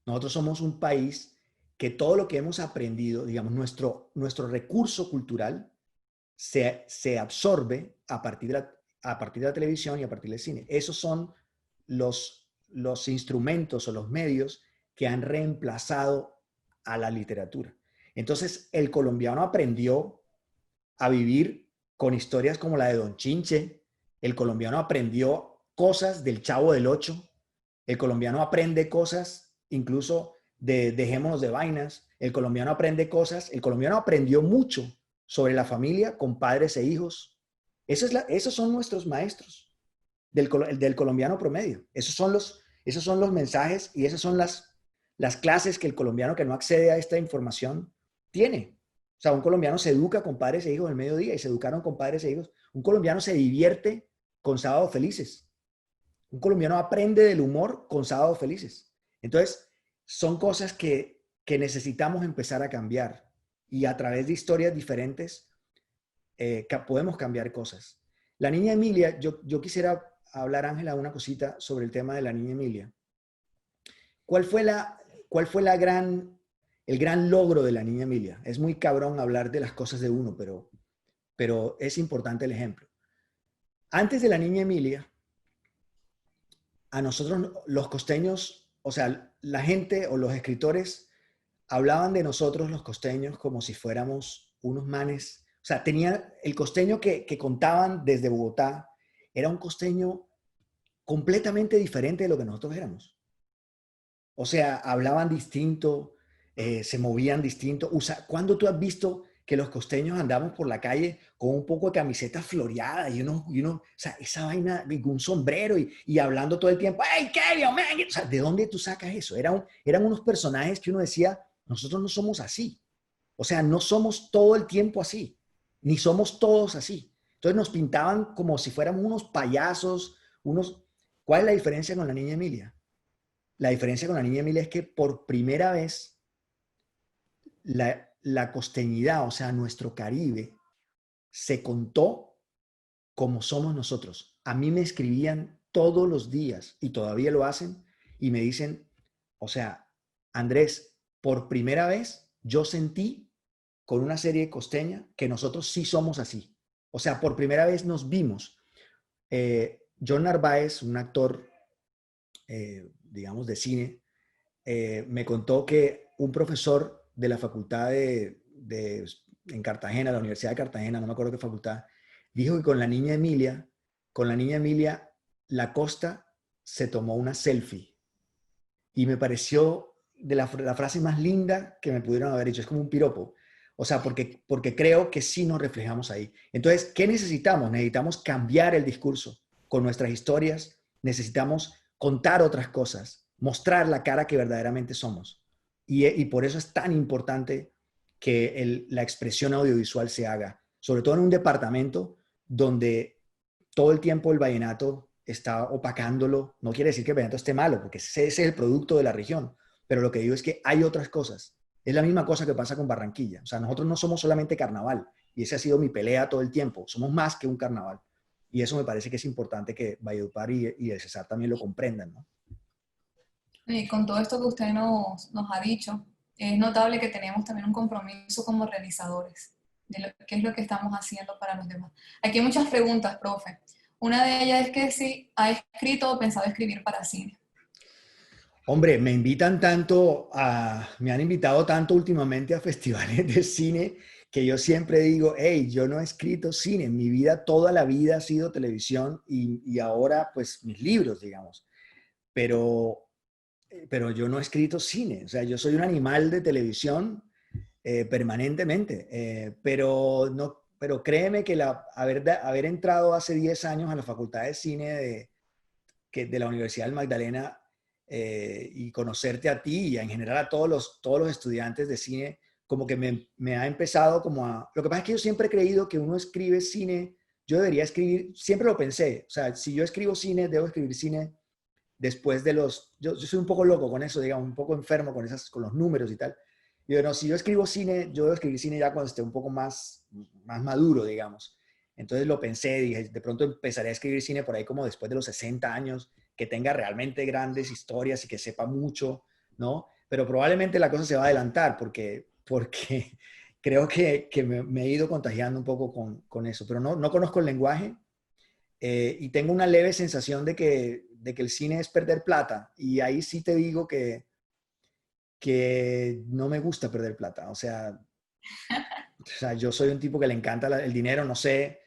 Nosotros somos un país que todo lo que hemos aprendido, digamos, nuestro recurso cultural se absorbe a partir de la televisión y a partir del cine. Esos son los instrumentos o los medios que han reemplazado a la literatura. Entonces, el colombiano aprendió a vivir con historias como la de Don Chinche, el colombiano aprendió cosas del Chavo del Ocho, el colombiano aprende cosas incluso de dejémonos de vainas, el colombiano aprende cosas, el colombiano aprendió mucho sobre la familia con padres e hijos. Esos son nuestros maestros del colombiano promedio. Esos son los mensajes y esas son las clases que el colombiano que no accede a esta información tiene. O sea, un colombiano se educa con padres e hijos el mediodía y se educaron con padres e hijos. Un colombiano se divierte con sábados felices. Un colombiano aprende del humor con sábados felices. Entonces, son cosas que necesitamos empezar a cambiar y a través de historias diferentes podemos cambiar cosas. La niña Emilia, yo quisiera hablar, Ángela, una cosita sobre el tema de la niña Emilia. ¿Cuál fue el gran logro de la niña Emilia? Es muy cabrón hablar de las cosas de uno, pero es importante el ejemplo. Antes de la niña Emilia, a nosotros los costeños, o sea, la gente o los escritores hablaban de nosotros los costeños como si fuéramos unos manes. O sea, tenía el costeño que contaban desde Bogotá, era un costeño completamente diferente de lo que nosotros éramos. O sea, hablaban distinto, se movían distinto. ¿Cuándo tú has visto que los costeños andamos por la calle con un poco de camiseta floreada o sea, esa vaina, un sombrero y hablando todo el tiempo, ¡hey, Kevin, man! O sea, ¿de dónde tú sacas eso? Eran unos personajes que uno decía, nosotros no somos así. O sea, no somos todo el tiempo así, ni somos todos así. Entonces nos pintaban como si fuéramos unos payasos, unos... ¿Cuál es la diferencia con la niña Emilia? La diferencia con la niña Emilia es que por primera vez la costeñidad, o sea, nuestro Caribe, se contó como somos nosotros. A mí me escribían todos los días, y todavía lo hacen, y me dicen, o sea, Andrés, por primera vez yo sentí con una serie costeña que nosotros sí somos así. O sea, por primera vez nos vimos. John Narváez, un actor digamos, de cine, me contó que un profesor de la facultad en Cartagena, la Universidad de Cartagena, no me acuerdo qué facultad, dijo que con la niña Emilia, la Costa se tomó una selfie. Y me pareció de la frase más linda que me pudieron haber dicho. Es como un piropo. O sea, porque creo que sí nos reflejamos ahí. Entonces, ¿qué necesitamos? Necesitamos cambiar el discurso con nuestras historias. Necesitamos contar otras cosas, mostrar la cara que verdaderamente somos. Y por eso es tan importante que la expresión audiovisual se haga, sobre todo en un departamento donde todo el tiempo el vallenato está opacándolo. No quiere decir que el vallenato esté malo, porque ese es el producto de la región. Pero lo que digo es que hay otras cosas. Es la misma cosa que pasa con Barranquilla. O sea, nosotros no somos solamente carnaval. Y esa ha sido mi pelea todo el tiempo. Somos más que un carnaval. Y eso me parece que es importante que Valledupar y el Cesar también lo comprendan, ¿no? Y con todo esto que usted nos ha dicho, es notable que tenemos también un compromiso como realizadores de qué es lo que estamos haciendo para los demás. Aquí hay muchas preguntas, profe. Una de ellas es que si ha escrito o pensado escribir para cine. Hombre, me han invitado tanto últimamente a festivales de cine que yo siempre digo, hey, yo no he escrito cine, en mi vida, toda la vida ha sido televisión y ahora pues mis libros, digamos, pero, pero yo no he escrito cine, o sea, yo soy un animal de televisión permanentemente, pero créeme que haber entrado hace 10 años a la Facultad de Cine de la Universidad del Magdalena y conocerte a ti y en general a todos los estudiantes de cine, como que me ha empezado como a... Lo que pasa es que yo siempre he creído que uno escribe cine, yo debería escribir, siempre lo pensé, o sea, si yo escribo cine, debo escribir cine después de yo soy un poco loco con eso, digamos, un poco enfermo con los números y tal. Y yo, no, si yo escribo cine, yo debo escribir cine ya cuando esté un poco más maduro, digamos. Entonces lo pensé, dije, de pronto empezaré a escribir cine por ahí como después de los 60 años, que tenga realmente grandes historias y que sepa mucho, ¿no? Pero probablemente la cosa se va a adelantar porque creo que me he ido contagiando un poco con eso, pero no conozco el lenguaje y tengo una leve sensación de que el cine es perder plata y ahí sí te digo que no me gusta perder plata, o sea, yo soy un tipo que le encanta el dinero, no sé,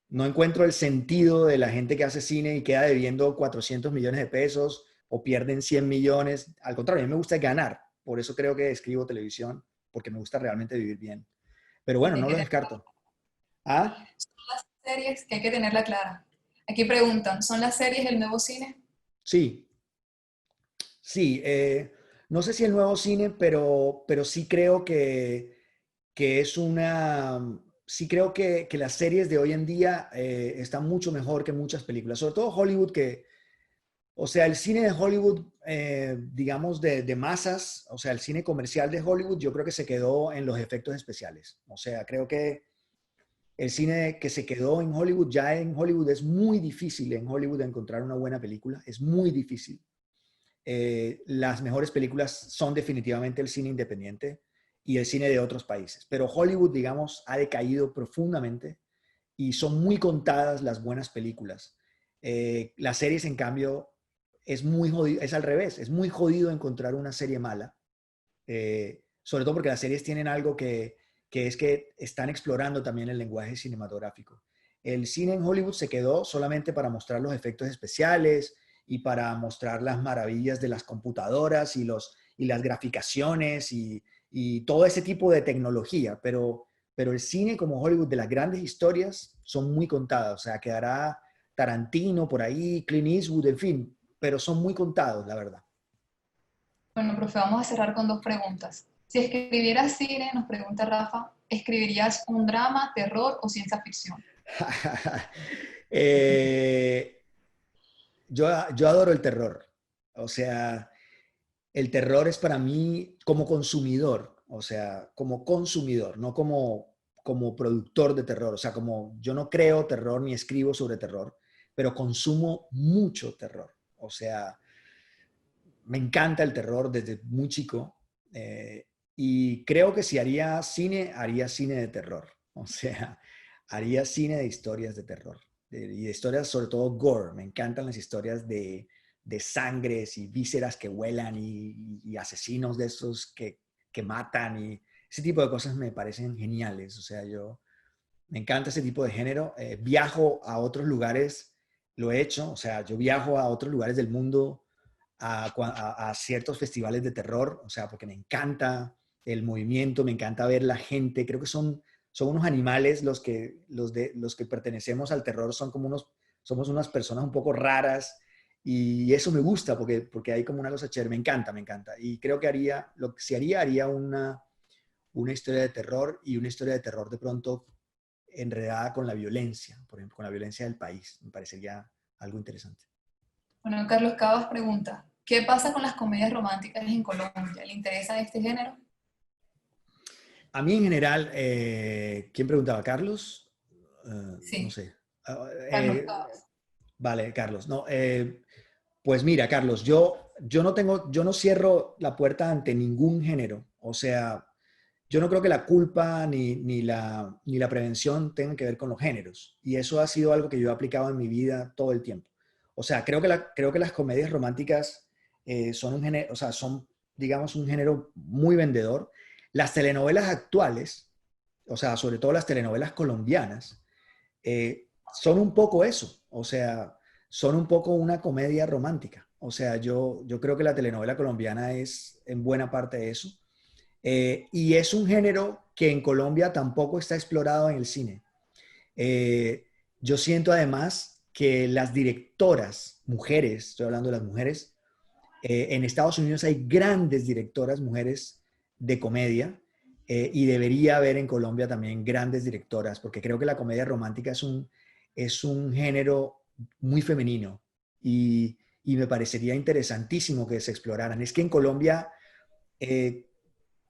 no encuentro el sentido de la gente que hace cine y queda debiendo 400 millones de pesos o pierden 100 millones. Al contrario, a mí me gusta ganar. Por eso creo que escribo televisión, porque me gusta realmente vivir bien. Pero bueno, Hay no que lo tener descarto. ¿Ah? las series que hay que tenerla clara. Aquí preguntan, ¿son las series el nuevo cine? Sí, sí. No sé si el nuevo cine, pero sí creo que es una... Sí creo que las series de hoy en día están mucho mejor que muchas películas, sobre todo Hollywood, o sea, el cine de Hollywood, digamos, de masas, o sea, el cine comercial de Hollywood, yo creo que se quedó en los efectos especiales. O sea, creo que el cine que se quedó en Hollywood, ya en Hollywood es muy difícil en Hollywood encontrar una buena película, es muy difícil. Las mejores películas son definitivamente el cine independiente y el cine de otros países. Pero Hollywood, digamos, ha decaído profundamente y son muy contadas las buenas películas. Las series, en cambio, es muy jodido, es al revés, es muy jodido encontrar una serie mala, sobre todo porque las series tienen algo que es que están explorando también el lenguaje cinematográfico. El cine en Hollywood se quedó solamente para mostrar los efectos especiales y para mostrar las maravillas de las computadoras y las graficaciones y todo ese tipo de tecnología, pero el cine como Hollywood de las grandes historias son muy contadas, o sea, quedará Tarantino por ahí, Clint Eastwood, en fin, pero son muy contados, la verdad. Bueno, profe, vamos a cerrar con dos preguntas. Si escribieras cine, nos pregunta Rafa, ¿escribirías un drama, terror o ciencia ficción? Eh, yo adoro el terror. O sea, el terror es para mí como consumidor, o sea, como consumidor, no como productor de terror. O sea, como yo no creo terror ni escribo sobre terror, pero consumo mucho terror. O sea, me encanta el terror desde muy chico y creo que si haría cine de terror. O sea, haría cine de historias de terror y de historias sobre todo gore. Me encantan las historias de sangres y vísceras que vuelan y asesinos de esos que matan y ese tipo de cosas me parecen geniales. O sea, me encanta ese tipo de género. Viajo a otros lugares, lo he hecho, o sea, yo viajo a otros lugares del mundo a ciertos festivales de terror, o sea, porque me encanta el movimiento, me encanta ver la gente, creo que son unos animales los que pertenecemos al terror, somos unas personas un poco raras y eso me gusta porque hay como una cosa chévere, me encanta, me encanta. Y creo que si haría una historia de terror y una historia de terror de pronto enredada con la violencia, por ejemplo, con la violencia del país. Me parecería algo interesante. Bueno, Carlos Cabas pregunta, ¿qué pasa con las comedias románticas en Colombia? ¿Le interesa este género? A mí en general, ¿quién preguntaba? ¿Carlos? No Sí, sé. Ah, Carlos Cabas. vale, Carlos. No, pues mira, Carlos, yo no cierro la puerta ante ningún género. O sea, yo no creo que la culpa ni la prevención tengan que ver con los géneros. Y eso ha sido algo que yo he aplicado en mi vida todo el tiempo. O sea, creo que las comedias románticas son un género, o sea, son, digamos, un género muy vendedor. Las telenovelas actuales, o sea, sobre todo las telenovelas colombianas, son un poco eso. O sea, son un poco una comedia romántica. O sea, yo creo que la telenovela colombiana es en buena parte eso. Y es un género que en Colombia tampoco está explorado en el cine. Eh, yo siento además que las directoras, mujeres, estoy hablando de las mujeres, en Estados Unidos hay grandes directoras mujeres de comedia y debería haber en Colombia también grandes directoras, porque creo que la comedia romántica es un género muy femenino y me parecería interesantísimo que se exploraran. Es que en Colombia eh,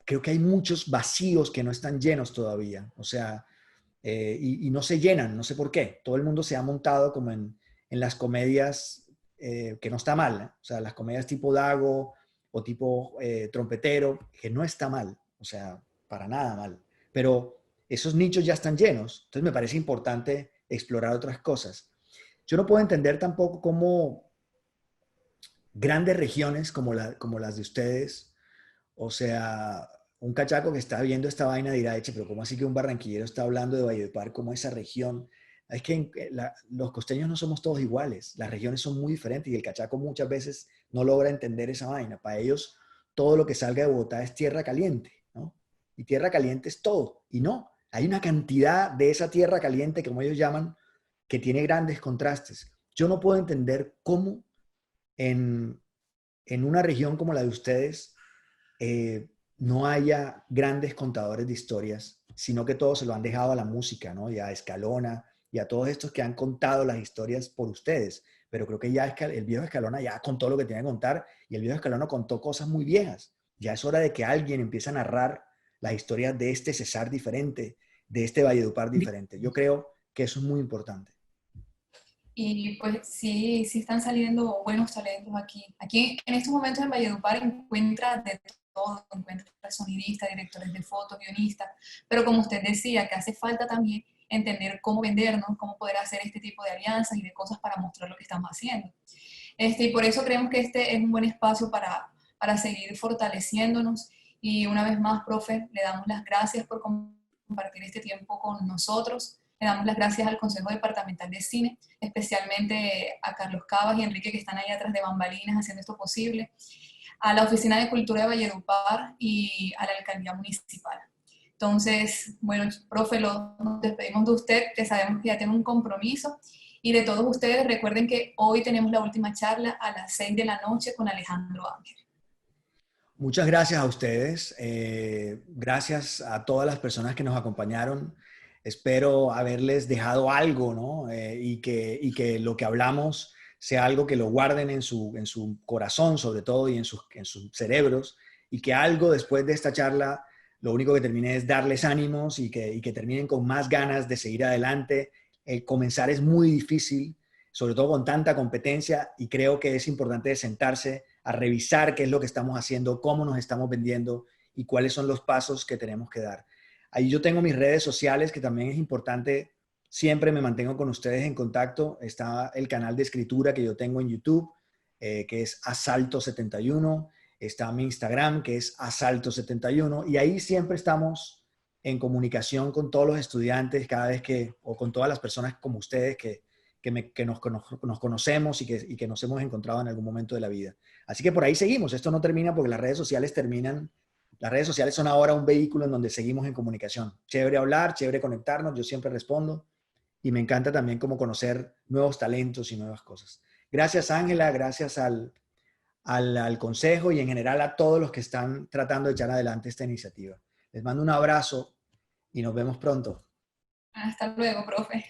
creo que hay muchos vacíos que no están llenos todavía, o sea, y no se llenan, no sé por qué. Todo el mundo se ha montado como en las comedias, que no está mal, ¿eh? O sea, las comedias tipo Dago o tipo Trompetero, que no está mal, o sea, para nada mal. Pero esos nichos ya están llenos, entonces me parece importante explorar otras cosas. Yo no puedo entender tampoco cómo grandes regiones como las de ustedes, o sea, un cachaco que está viendo esta vaina dirá, eche, pero ¿cómo así que un barranquillero está hablando de Valledupar como esa región? Es que los costeños no somos todos iguales, las regiones son muy diferentes y el cachaco muchas veces no logra entender esa vaina. Para ellos, todo lo que salga de Bogotá es tierra caliente, ¿no? Y tierra caliente es todo. Y no, hay una cantidad de esa tierra caliente, como ellos llaman, que tiene grandes contrastes. Yo no puedo entender cómo en, en una región como la de ustedes, no haya grandes contadores de historias, sino que todo se lo han dejado a la música, ¿no? Y a Escalona y a todos estos que han contado las historias por ustedes. Pero creo que ya el viejo Escalona ya contó lo que tenía que contar y el viejo Escalona contó cosas muy viejas. Ya es hora de que alguien empiece a narrar las historias de este Cesar diferente, de este Valledupar diferente. Yo creo que eso es muy importante. Y pues sí, sí están saliendo buenos talentos aquí. Aquí en estos momentos en Valledupar encuentra de todo, encuentra sonidistas, directores de fotos, guionistas, pero como usted decía, que hace falta también entender cómo vendernos, cómo poder hacer este tipo de alianzas y de cosas para mostrar lo que estamos haciendo. Y por eso creemos que este es un buen espacio para seguir fortaleciéndonos. Y una vez más, profe, le damos las gracias por compartir este tiempo con nosotros. Le damos las gracias al Consejo Departamental de Cine, especialmente a Carlos Cabas y Enrique, que están ahí atrás de bambalinas haciendo esto posible, a la Oficina de Cultura de Valledupar y a la Alcaldía Municipal. Entonces, bueno, profe, nos despedimos de usted, que sabemos que ya tiene un compromiso. Y de todos ustedes, recuerden que hoy tenemos la última charla a las 6 de la noche con Alejandro Ángel. Muchas gracias a ustedes, gracias a todas las personas que nos acompañaron. Espero haberles dejado algo, ¿no? Y que lo que hablamos sea algo que lo guarden en su corazón, sobre todo, y en sus cerebros, y que algo después de esta charla, lo único que termine es darles ánimos y que terminen con más ganas de seguir adelante. Comenzar es muy difícil, sobre todo con tanta competencia, y creo que es importante sentarse a revisar qué es lo que estamos haciendo, cómo nos estamos vendiendo y cuáles son los pasos que tenemos que dar. Ahí yo tengo mis redes sociales, que también es importante, siempre me mantengo con ustedes en contacto. Está el canal de escritura que yo tengo en YouTube, que es Asalto71. Está mi Instagram, que es Asalto71. Y ahí siempre estamos en comunicación con todos los estudiantes, cada vez que, o con todas las personas como ustedes que nos conocemos y que nos hemos encontrado en algún momento de la vida. Así que por ahí seguimos. Esto no termina porque las redes sociales terminan. Las redes sociales son ahora un vehículo en donde seguimos en comunicación. Chévere hablar, chévere conectarnos, yo siempre respondo y me encanta también como conocer nuevos talentos y nuevas cosas. Gracias, Ángela, gracias al consejo y en general a todos los que están tratando de echar adelante esta iniciativa. Les mando un abrazo y nos vemos pronto. Hasta luego, profe.